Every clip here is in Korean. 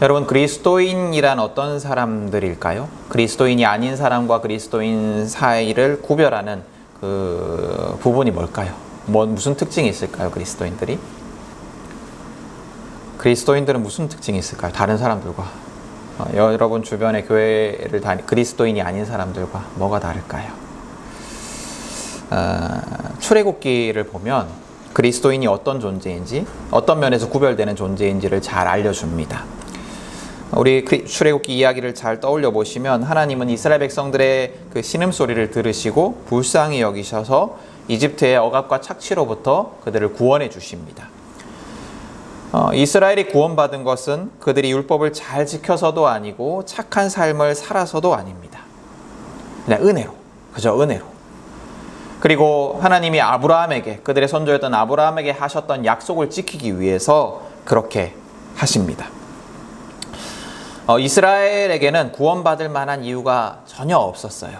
여러분, 그리스도인이란 어떤 사람들일까요? 그리스도인이 아닌 사람과 그리스도인 사이를 구별하는 그 부분이 뭘까요? 무슨 특징이 있을까요? 그리스도인들은 무슨 특징이 있을까요? 다른 사람들과 여러분 주변의 교회를 그리스도인이 아닌 사람들과 뭐가 다를까요? 출애굽기를 보면 그리스도인이 어떤 존재인지, 어떤 면에서 구별되는 존재인지를 잘 알려줍니다. 우리 출애굽기 이야기를 잘 떠올려 보시면 하나님은 이스라엘 백성들의 그 신음소리를 들으시고 불쌍히 여기셔서 이집트의 억압과 착취로부터 그들을 구원해 주십니다. 이스라엘이 구원받은 것은 그들이 율법을 잘 지켜서도 아니고 착한 삶을 살아서도 아닙니다. 그냥 은혜로, 그저 은혜로. 그리고 하나님이 아브라함에게, 그들의 선조였던 아브라함에게 하셨던 약속을 지키기 위해서 그렇게 하십니다. 이스라엘에게는 구원받을 만한 이유가 전혀 없었어요.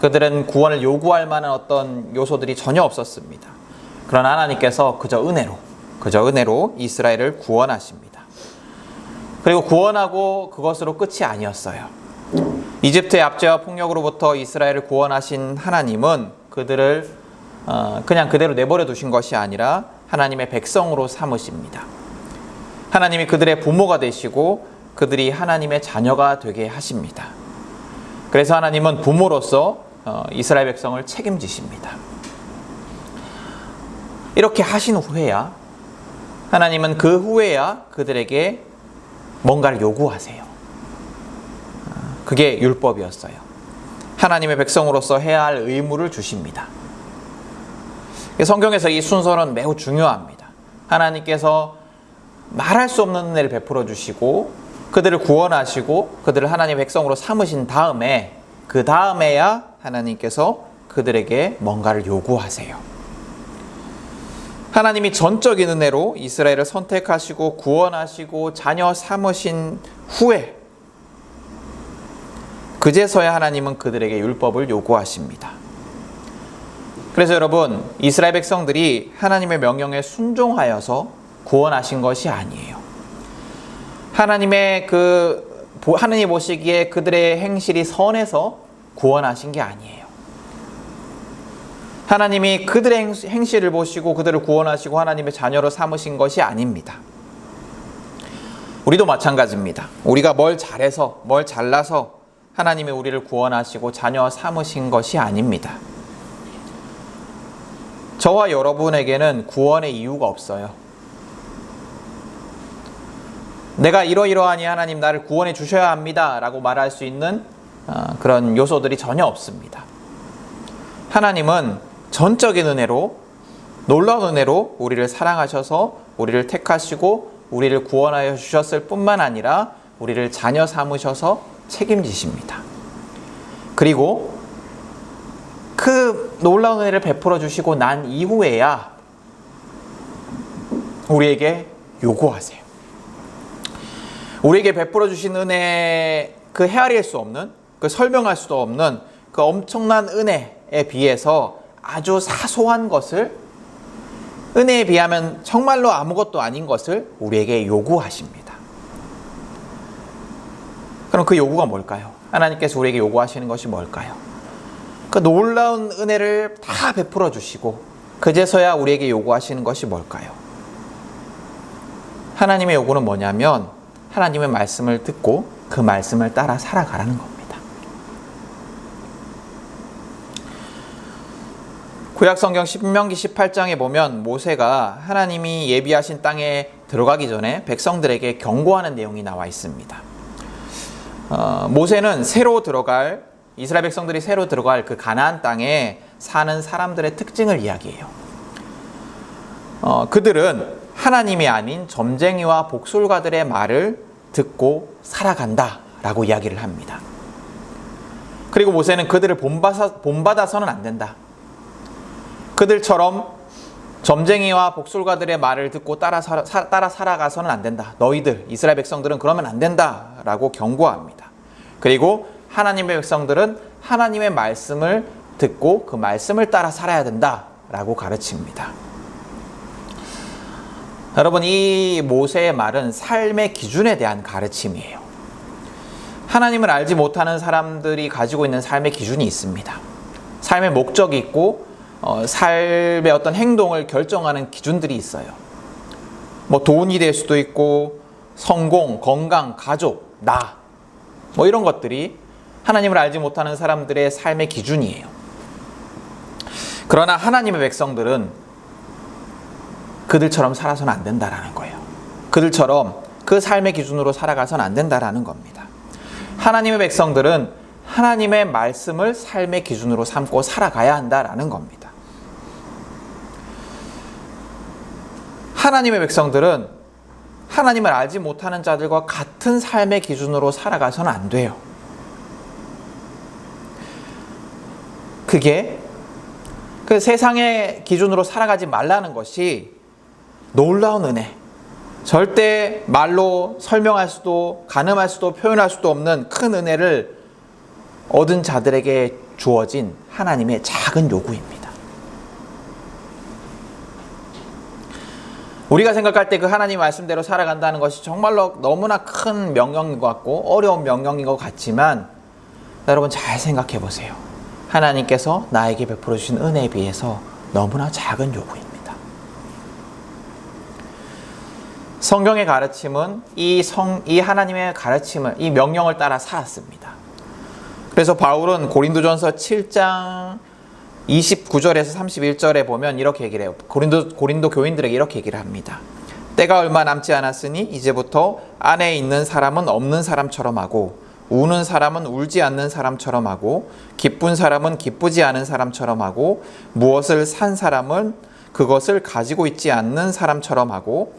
그들은 구원을 요구할 만한 어떤 요소들이 전혀 없었습니다. 그러나 하나님께서 그저 은혜로 이스라엘을 구원하십니다. 그리고 구원하고 그것으로 끝이 아니었어요. 이집트의 압제와 폭력으로부터 이스라엘을 구원하신 하나님은 그들을 그냥 그대로 내버려 두신 것이 아니라 하나님의 백성으로 삼으십니다. 하나님이 그들의 부모가 되시고 그들이 하나님의 자녀가 되게 하십니다. 그래서 하나님은 부모로서 이스라엘 백성을 책임지십니다. 이렇게 하신 후에야 하나님은 그 후에야 그들에게 뭔가를 요구하세요. 그게 율법이었어요. 하나님의 백성으로서 해야 할 의무를 주십니다. 성경에서 이 순서는 매우 중요합니다. 하나님께서 말할 수 없는 은혜를 베풀어 주시고 그들을 구원하시고 그들을 하나님의 백성으로 삼으신 다음에 그 다음에야 하나님께서 그들에게 뭔가를 요구하세요. 하나님이 전적인 은혜로 이스라엘을 선택하시고 구원하시고 자녀 삼으신 후에 그제서야 하나님은 그들에게 율법을 요구하십니다. 그래서 여러분, 이스라엘 백성들이 하나님의 명령에 순종하여서 구원하신 것이 아니에요. 하나님이 보시기에 그들의 행실이 선해서 구원하신 게 아니에요. 하나님이 그들의 행실을 보시고 그들을 구원하시고 하나님의 자녀로 삼으신 것이 아닙니다. 우리도 마찬가지입니다. 우리가 뭘 잘해서, 뭘 잘나서 하나님이 우리를 구원하시고 자녀 삼으신 것이 아닙니다. 저와 여러분에게는 구원의 이유가 없어요. 내가 이러이러하니 하나님 나를 구원해 주셔야 합니다 라고 말할 수 있는 그런 요소들이 전혀 없습니다. 하나님은 전적인 은혜로, 놀라운 은혜로 우리를 사랑하셔서 우리를 택하시고 우리를 구원하여 주셨을 뿐만 아니라 우리를 자녀 삼으셔서 책임지십니다. 그리고 그 놀라운 은혜를 베풀어 주시고 난 이후에야 우리에게 요구하세요. 우리에게 베풀어 주신 은혜, 그 헤아릴 수 없는, 그 설명할 수도 없는 그 엄청난 은혜에 비해서 아주 사소한 것을, 은혜에 비하면 정말로 아무것도 아닌 것을 우리에게 요구하십니다. 그럼 그 요구가 뭘까요? 하나님께서 우리에게 요구하시는 것이 뭘까요? 그 놀라운 은혜를 다 베풀어 주시고 그제서야 우리에게 요구하시는 것이 뭘까요? 하나님의 요구는 뭐냐면 하나님의 말씀을 듣고 그 말씀을 따라 살아가라는 겁니다. 구약성경 신명기 18장에 보면 모세가 하나님이 예비하신 땅에 들어가기 전에 백성들에게 경고하는 내용이 나와 있습니다. 모세는 이스라엘 백성들이 새로 들어갈 그 가나안 땅에 사는 사람들의 특징을 이야기해요. 그들은 하나님이 아닌 점쟁이와 복술가들의 말을 듣고 살아간다 라고 이야기를 합니다. 그리고 모세는 그들을 본받아서는 안 된다. 그들처럼 점쟁이와 복술가들의 말을 듣고 따라 살아가서는 안 된다. 너희들 이스라엘 백성들은 그러면 안 된다 라고 경고합니다. 그리고 하나님의 백성들은 하나님의 말씀을 듣고 그 말씀을 따라 살아야 된다 라고 가르칩니다. 여러분, 이 모세의 말은 삶의 기준에 대한 가르침이에요. 하나님을 알지 못하는 사람들이 가지고 있는 삶의 기준이 있습니다. 삶의 목적이 있고 삶의 어떤 행동을 결정하는 기준들이 있어요. 뭐 돈이 될 수도 있고 성공, 건강, 가족, 나, 뭐 이런 것들이 하나님을 알지 못하는 사람들의 삶의 기준이에요. 그러나 하나님의 백성들은 그들처럼 살아서는 안 된다라는 거예요. 그들처럼 그 삶의 기준으로 살아가서는 안 된다라는 겁니다. 하나님의 백성들은 하나님의 말씀을 삶의 기준으로 삼고 살아가야 한다라는 겁니다. 하나님의 백성들은 하나님을 알지 못하는 자들과 같은 삶의 기준으로 살아가서는 안 돼요. 그게 그 세상의 기준으로 살아가지 말라는 것이 놀라운 은혜, 절대 말로 설명할 수도 가늠할 수도 표현할 수도 없는 큰 은혜를 얻은 자들에게 주어진 하나님의 작은 요구입니다. 우리가 생각할 때 그 하나님 말씀대로 살아간다는 것이 정말로 너무나 큰 명령인 것 같고 어려운 명령인 것 같지만, 여러분 잘 생각해 보세요. 하나님께서 나에게 베풀어 주신 은혜에 비해서 너무나 작은 요구입니다. 성경의 가르침은 이 하나님의 가르침을, 이 명령을 따라 살았습니다. 그래서 바울은 고린도전서 7장 29절에서 31절에 보면 이렇게 얘기를 해요. 고린도 교인들에게 이렇게 얘기를 합니다. 때가 얼마 남지 않았으니 이제부터 안에 있는 사람은 없는 사람처럼 하고, 우는 사람은 울지 않는 사람처럼 하고, 기쁜 사람은 기쁘지 않은 사람처럼 하고, 무엇을 산 사람은 그것을 가지고 있지 않는 사람처럼 하고,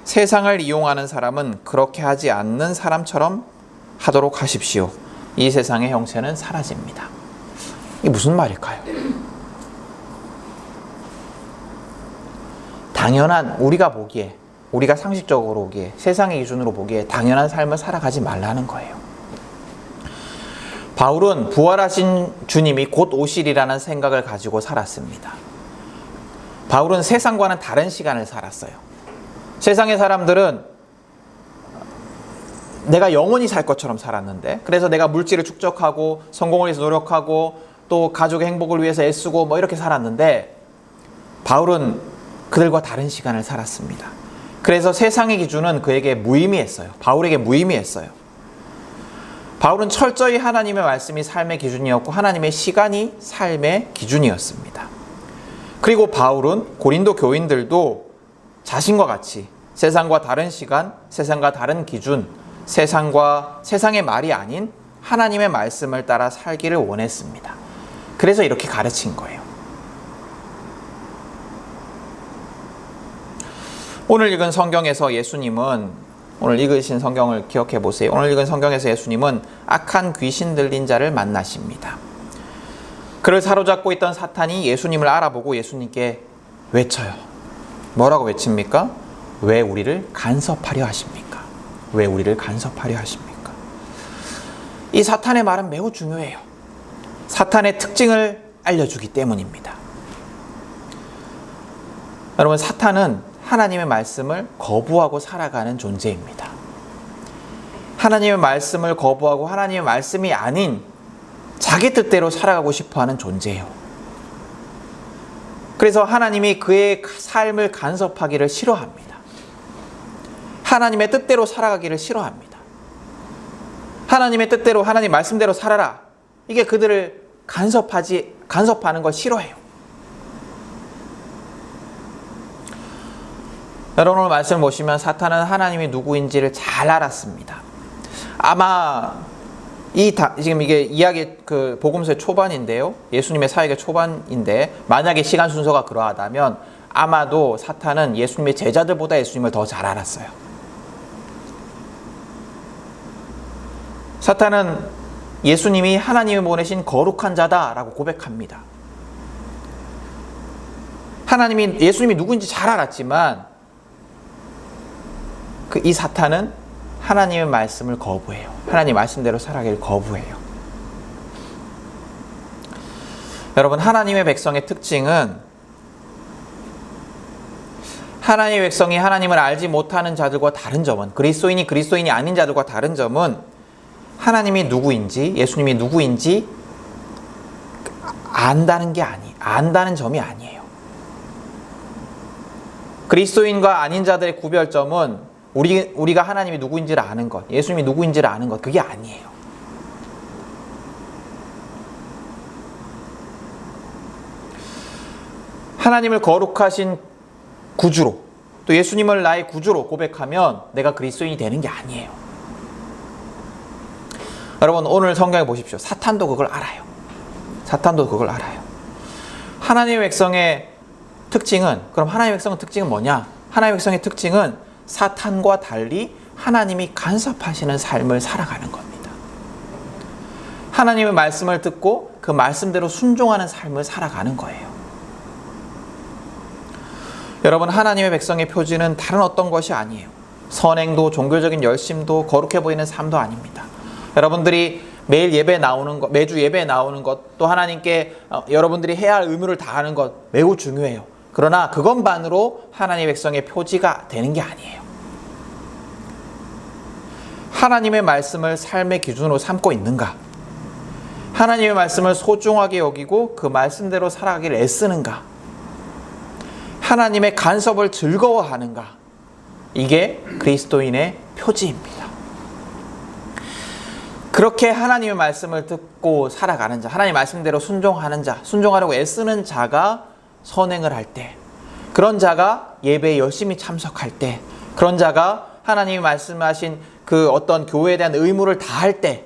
세상을 이용하는 사람은 그렇게 하지 않는 사람처럼 하도록 하십시오. 이 세상의 형체는 사라집니다. 이게 무슨 말일까요? 당연한, 우리가 상식적으로 보기에, 세상의 기준으로 보기에 당연한 삶을 살아가지 말라는 거예요. 바울은 부활하신 주님이 곧 오시리라는 생각을 가지고 살았습니다. 바울은 세상과는 다른 시간을 살았어요. 세상의 사람들은 내가 영원히 살 것처럼 살았는데, 그래서 내가 물질을 축적하고 성공을 위해서 노력하고 또 가족의 행복을 위해서 애쓰고 뭐 이렇게 살았는데, 바울은 그들과 다른 시간을 살았습니다. 그래서 세상의 기준은 그에게 무의미했어요. 바울에게 무의미했어요. 바울은 철저히 하나님의 말씀이 삶의 기준이었고 하나님의 시간이 삶의 기준이었습니다. 그리고 바울은 고린도 교인들도 자신과 같이 세상과 다른 시간, 세상과 다른 기준, 세상의 말이 아닌 하나님의 말씀을 따라 살기를 원했습니다. 그래서 이렇게 가르친 거예요. 오늘 읽은 성경에서 예수님은, 오늘 읽으신 성경을 기억해 보세요. 오늘 읽은 성경에서 예수님은 악한 귀신 들린 자를 만나십니다. 그를 사로잡고 있던 사탄이 예수님을 알아보고 예수님께 외쳐요. 뭐라고 외칩니까? 왜 우리를 간섭하려 하십니까? 왜 우리를 간섭하려 하십니까? 이 사탄의 말은 매우 중요해요. 사탄의 특징을 알려주기 때문입니다. 여러분, 사탄은 하나님의 말씀을 거부하고 살아가는 존재입니다. 하나님의 말씀을 거부하고 하나님의 말씀이 아닌 자기 뜻대로 살아가고 싶어하는 존재예요. 그래서 하나님이 그의 삶을 간섭하기를 싫어합니다. 하나님의 뜻대로 살아가기를 싫어합니다. 하나님의 뜻대로, 하나님 말씀대로 살아라, 이게 그들을 간섭하는 걸 싫어해요. 여러분, 오늘 말씀을 보시면 사탄은 하나님이 누구인지를 잘 알았습니다. 아마 지금 이게 이야기 복음서의 초반인데요. 예수님의 사역의 초반인데, 만약에 시간 순서가 그러하다면 아마도 사탄은 예수님의 제자들보다 예수님을 더 잘 알았어요. 사탄은 예수님이 하나님이 보내신 거룩한 자다라고 고백합니다. 예수님이 누구인지 잘 알았지만 이 사탄은 하나님의 말씀을 거부해요. 하나님 말씀대로 살아가기를 거부해요. 여러분, 하나님의 백성의 특징은 하나님의 백성이 하나님을 알지 못하는 자들과 다른 점은, 그리스도인이 아닌 자들과 다른 점은 하나님이 누구인지, 예수님이 누구인지 안다는 점이 아니에요. 그리스도인과 아닌 자들의 구별점은 우리가 하나님이 누구인지를 아는 것, 예수님이 누구인지를 아는 것, 그게 아니에요. 하나님을 거룩하신 구주로, 또 예수님을 나의 구주로 고백하면 내가 그리스도인이 되는 게 아니에요. 여러분, 오늘 성경에 보십시오. 사탄도 그걸 알아요. 하나님의 백성의 특징은, 그럼 하나님의 백성의 특징은 뭐냐? 하나님의 백성의 특징은 사탄과 달리 하나님이 간섭하시는 삶을 살아가는 겁니다. 하나님의 말씀을 듣고 그 말씀대로 순종하는 삶을 살아가는 거예요. 여러분, 하나님의 백성의 표지는 다른 어떤 것이 아니에요. 선행도, 종교적인 열심도, 거룩해 보이는 삶도 아닙니다. 여러분들이 매주 예배에 나오는 것, 또 하나님께 여러분들이 해야 할 의무를 다하는 것 매우 중요해요. 그러나 그것만으로 하나님의 백성의 표지가 되는 게 아니에요. 하나님의 말씀을 삶의 기준으로 삼고 있는가? 하나님의 말씀을 소중하게 여기고 그 말씀대로 살아가기를 애쓰는가? 하나님의 간섭을 즐거워하는가? 이게 그리스도인의 표지입니다. 그렇게 하나님의 말씀을 듣고 살아가는 자, 하나님의 말씀대로 순종하는 자, 순종하려고 애쓰는 자가 선행을 할 때, 그런 자가 예배에 열심히 참석할 때, 그런 자가 하나님이 말씀하신 그 어떤 교회에 대한 의무를 다할 때,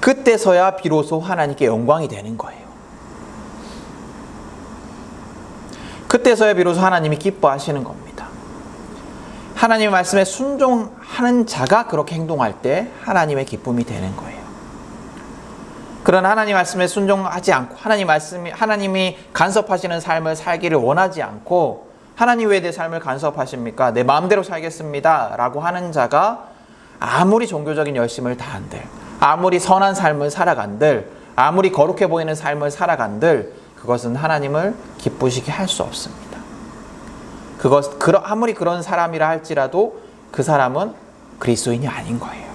그때서야 비로소 하나님께 영광이 되는 거예요. 그때서야 비로소 하나님이 기뻐하시는 겁니다. 하나님의 말씀에 순종하는 자가 그렇게 행동할 때 하나님의 기쁨이 되는 거예요. 그러나 하나님 말씀에 순종하지 않고 하나님이 간섭하시는 삶을 살기를 원하지 않고, 하나님 왜 내 삶을 간섭하십니까? 내 마음대로 살겠습니다 라고 하는 자가 아무리 종교적인 열심을 다한들, 아무리 선한 삶을 살아간들, 아무리 거룩해 보이는 삶을 살아간들, 그것은 하나님을 기쁘시게 할 수 없습니다. 아무리 그런 사람이라 할지라도 그 사람은 그리스도인이 아닌 거예요.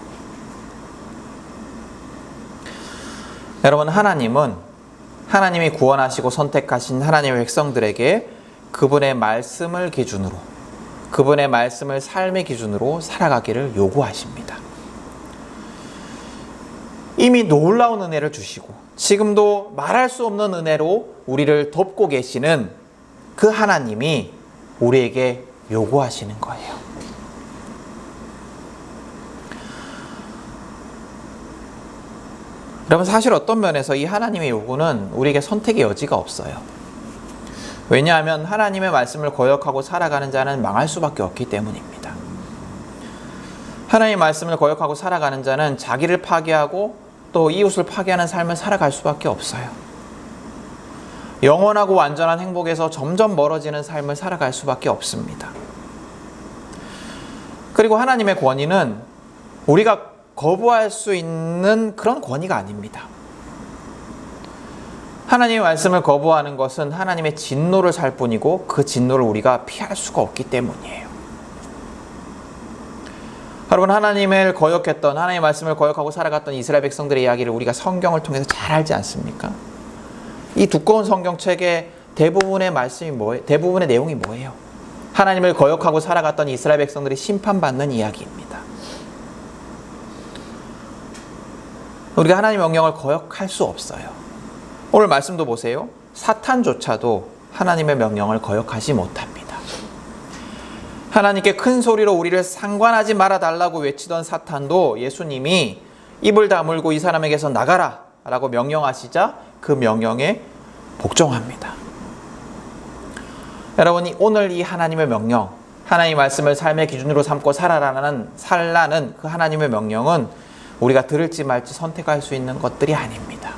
여러분, 하나님이 구원하시고 선택하신 하나님의 백성들에게 그분의 말씀을 기준으로, 그분의 말씀을 삶의 기준으로 살아가기를 요구하십니다. 이미 놀라운 은혜를 주시고 지금도 말할 수 없는 은혜로 우리를 돕고 계시는 그 하나님이 우리에게 요구하시는 거예요. 여러분, 사실 어떤 면에서 이 하나님의 요구는 우리에게 선택의 여지가 없어요. 왜냐하면 하나님의 말씀을 거역하고 살아가는 자는 망할 수밖에 없기 때문입니다. 하나님의 말씀을 거역하고 살아가는 자는 자기를 파괴하고 또 이웃을 파괴하는 삶을 살아갈 수밖에 없어요. 영원하고 완전한 행복에서 점점 멀어지는 삶을 살아갈 수밖에 없습니다. 그리고 하나님의 권위는 우리가 거부할 수 있는 그런 권위가 아닙니다. 하나님의 말씀을 거부하는 것은 하나님의 진노를 살 뿐이고 그 진노를 우리가 피할 수가 없기 때문이에요. 여러분, 하나님의 말씀을 거역하고 살아갔던 이스라엘 백성들의 이야기를 우리가 성경을 통해서 잘 알지 않습니까? 이 두꺼운 성경책의 대부분의 내용이 뭐예요? 하나님을 거역하고 살아갔던 이스라엘 백성들이 심판받는 이야기입니다. 우리가 하나님의 명령을 거역할 수 없어요. 오늘 말씀도 보세요. 사탄조차도 하나님의 명령을 거역하지 못합니다. 하나님께 큰 소리로 우리를 상관하지 말아달라고 외치던 사탄도 예수님이 입을 다물고 이 사람에게서 나가라 라고 명령하시자 그 명령에 복종합니다. 여러분이 오늘 이 하나님의 명령, 하나님의 말씀을 삶의 기준으로 삼고 살라는 그 하나님의 명령은 우리가 들을지 말지 선택할 수 있는 것들이 아닙니다.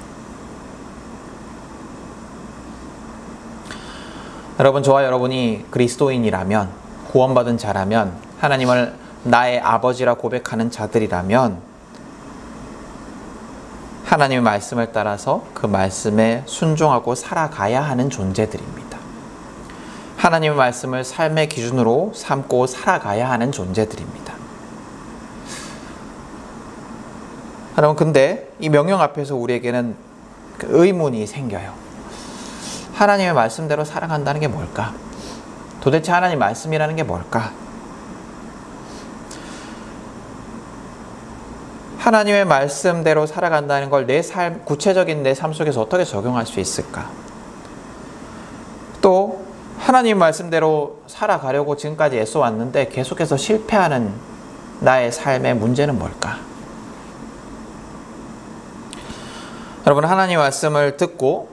여러분, 저와 여러분이 그리스도인이라면, 구원받은 자라면, 하나님을 나의 아버지라 고백하는 자들이라면 하나님의 말씀을 따라서 그 말씀에 순종하고 살아가야 하는 존재들입니다. 하나님의 말씀을 삶의 기준으로 삼고 살아가야 하는 존재들입니다. 여러분, 근데 이 명령 앞에서 우리에게는 의문이 생겨요. 하나님의 말씀대로 살아간다는 게 뭘까? 도대체 하나님 말씀이라는 게 뭘까? 하나님의 말씀대로 살아간다는 걸 내 삶, 구체적인 내 삶 속에서 어떻게 적용할 수 있을까? 또 하나님 말씀대로 살아가려고 지금까지 애써왔는데 계속해서 실패하는 나의 삶의 문제는 뭘까? 여러분, 하나님 말씀을 듣고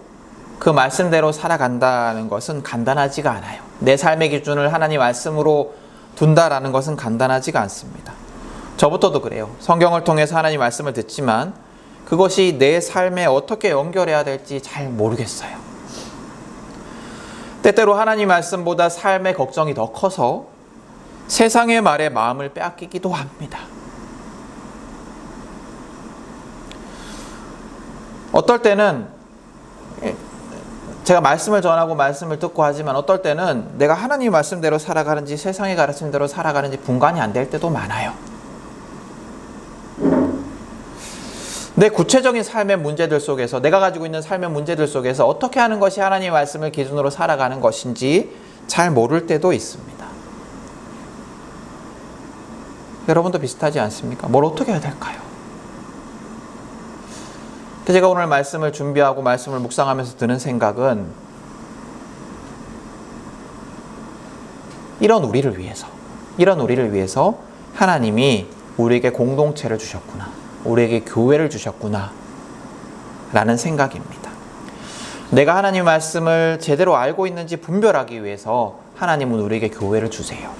그 말씀대로 살아간다는 것은 간단하지가 않아요. 내 삶의 기준을 하나님 말씀으로 둔다라는 것은 간단하지가 않습니다. 저부터도 그래요. 성경을 통해서 하나님 말씀을 듣지만 그것이 내 삶에 어떻게 연결해야 될지 잘 모르겠어요. 때때로 하나님 말씀보다 삶의 걱정이 더 커서 세상의 말에 마음을 빼앗기기도 합니다. 어떨 때는 제가 말씀을 전하고 말씀을 듣고 하지만 어떨 때는 내가 하나님 말씀대로 살아가는지 세상의 가르침대로 살아가는지 분간이 안 될 때도 많아요. 내 구체적인 삶의 문제들 속에서, 내가 가지고 있는 삶의 문제들 속에서 어떻게 하는 것이 하나님의 말씀을 기준으로 살아가는 것인지 잘 모를 때도 있습니다. 여러분도 비슷하지 않습니까? 뭘 어떻게 해야 될까요? 제가 오늘 말씀을 준비하고 말씀을 묵상하면서 드는 생각은 이런 우리를 위해서 하나님이 우리에게 공동체를 주셨구나, 우리에게 교회를 주셨구나 라는 생각입니다. 내가 하나님 말씀을 제대로 알고 있는지 분별하기 위해서 하나님은 우리에게 교회를 주세요.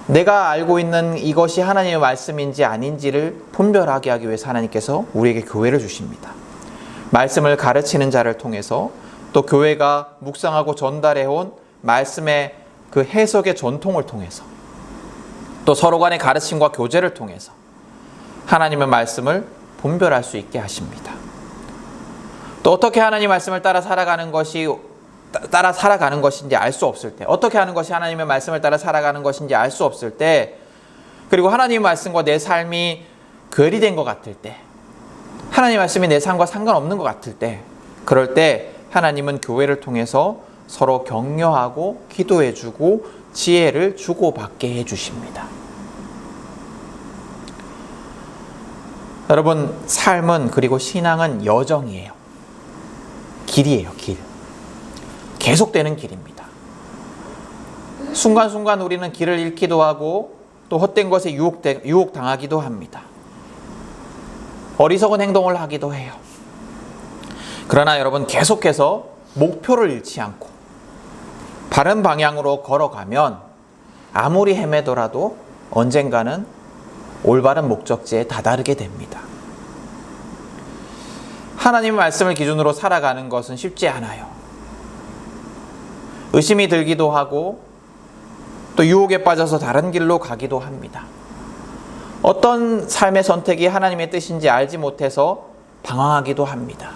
내가 알고 있는 이것이 하나님의 말씀인지 아닌지를 분별하게 하기 위해서 하나님께서 우리에게 교회를 주십니다. 말씀을 가르치는 자를 통해서, 또 교회가 묵상하고 전달해온 말씀의 그 해석의 전통을 통해서, 또 서로 간의 가르침과 교제를 통해서 하나님의 말씀을 분별할 수 있게 하십니다. 또 어떻게 하나님의 말씀을 따라 살아가는 것인지 알 수 없을 때, 어떻게 하는 것이 하나님의 말씀을 따라 살아가는 것인지 알 수 없을 때, 그리고 하나님의 말씀과 내 삶이 괴리된 것 같을 때, 하나님의 말씀이 내 삶과 상관없는 것 같을 때, 그럴 때 하나님은 교회를 통해서 서로 격려하고 기도해주고 지혜를 주고받게 해주십니다. 여러분, 삶은, 그리고 신앙은 여정이에요. 길이에요, 길. 계속되는 길입니다. 순간순간 우리는 길을 잃기도 하고 또 헛된 것에 유혹당하기도 합니다. 어리석은 행동을 하기도 해요. 그러나 여러분, 계속해서 목표를 잃지 않고 바른 방향으로 걸어가면 아무리 헤매더라도 언젠가는 올바른 목적지에 다다르게 됩니다. 하나님의 말씀을 기준으로 살아가는 것은 쉽지 않아요. 의심이 들기도 하고 또 유혹에 빠져서 다른 길로 가기도 합니다. 어떤 삶의 선택이 하나님의 뜻인지 알지 못해서 방황하기도 합니다.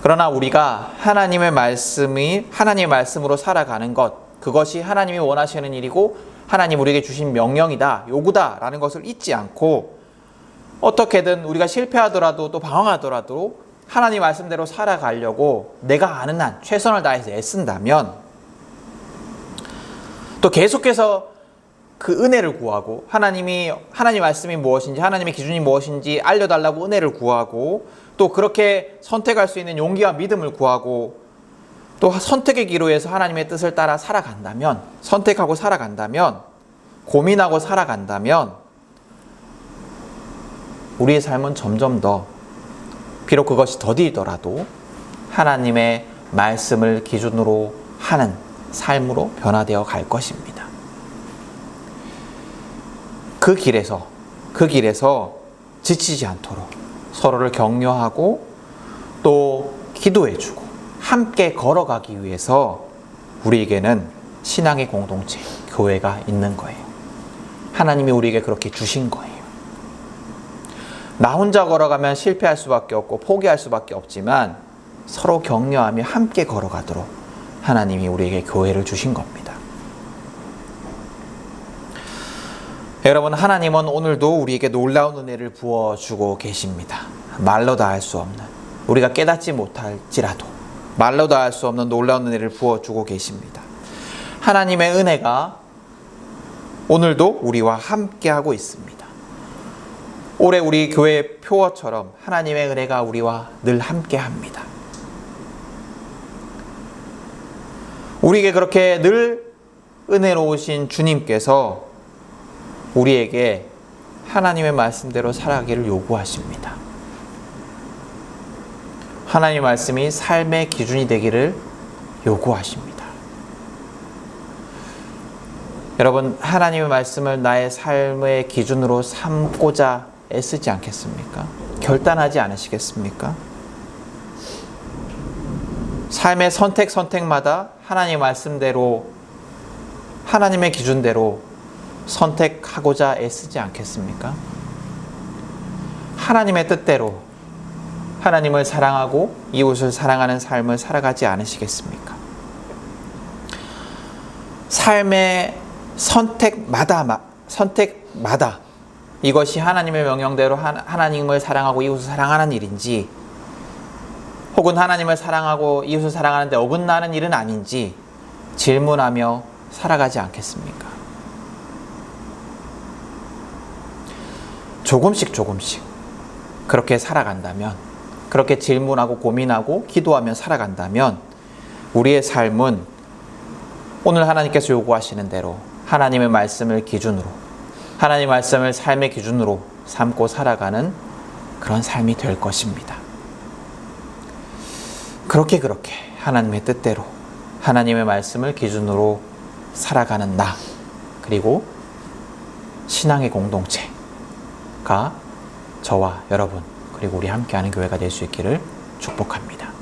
그러나 우리가 하나님의 말씀으로 살아가는 것, 그것이 하나님이 원하시는 일이고 하나님 우리에게 주신 명령이다, 요구다 라는 것을 잊지 않고, 어떻게든 우리가 실패하더라도 또 방황하더라도 하나님 말씀대로 살아가려고 내가 아는 한 최선을 다해서 애쓴다면, 또 계속해서 그 은혜를 구하고 하나님의 말씀이 무엇인지, 하나님의 기준이 무엇인지 알려달라고 은혜를 구하고, 또 그렇게 선택할 수 있는 용기와 믿음을 구하고, 또 선택의 기로에서 하나님의 뜻을 따라 살아간다면, 선택하고 살아간다면, 고민하고 살아간다면 우리의 삶은 점점 더, 비록 그것이 더디더라도 하나님의 말씀을 기준으로 하는 삶으로 변화되어 갈 것입니다. 그 길에서 지치지 않도록 서로를 격려하고 또 기도해주고 함께 걸어가기 위해서 우리에게는 신앙의 공동체, 교회가 있는 거예요. 하나님이 우리에게 그렇게 주신 거예요. 나 혼자 걸어가면 실패할 수밖에 없고 포기할 수밖에 없지만, 서로 격려하며 함께 걸어가도록 하나님이 우리에게 교회를 주신 겁니다. 여러분, 하나님은 오늘도 우리에게 놀라운 은혜를 부어주고 계십니다. 말로 다 할 수 없는, 우리가 깨닫지 못할지라도 말로 다 할 수 없는 놀라운 은혜를 부어주고 계십니다. 하나님의 은혜가 오늘도 우리와 함께하고 있습니다. 올해 우리 교회 표어처럼 하나님의 은혜가 우리와 늘 함께합니다. 우리에게 그렇게 늘 은혜로우신 주님께서 우리에게 하나님의 말씀대로 살아가기를 요구하십니다. 하나님의 말씀이 삶의 기준이 되기를 요구하십니다. 여러분, 하나님의 말씀을 나의 삶의 기준으로 삼고자 애쓰지 않겠습니까? 결단하지 않으시겠습니까? 삶의 선택마다 하나님의 말씀대로, 하나님의 기준대로 선택하고자 애쓰지 않겠습니까? 하나님의 뜻대로 하나님을 사랑하고 이웃을 사랑하는 삶을 살아가지 않으시겠습니까? 삶의 선택마다 이것이 하나님의 명령대로 하나님을 사랑하고 이웃을 사랑하는 일인지, 혹은 하나님을 사랑하고 이웃을 사랑하는데 어긋나는 일은 아닌지 질문하며 살아가지 않겠습니까? 조금씩 그렇게 살아간다면, 그렇게 질문하고 고민하고 기도하며 살아간다면 우리의 삶은 오늘 하나님께서 요구하시는 대로 하나님의 말씀을 기준으로, 하나님의 말씀을 삶의 기준으로 삼고 살아가는 그런 삶이 될 것입니다. 그렇게 하나님의 뜻대로 하나님의 말씀을 기준으로 살아가는 나, 그리고 신앙의 공동체가 저와 여러분, 그리고 우리 함께하는 교회가 될 수 있기를 축복합니다.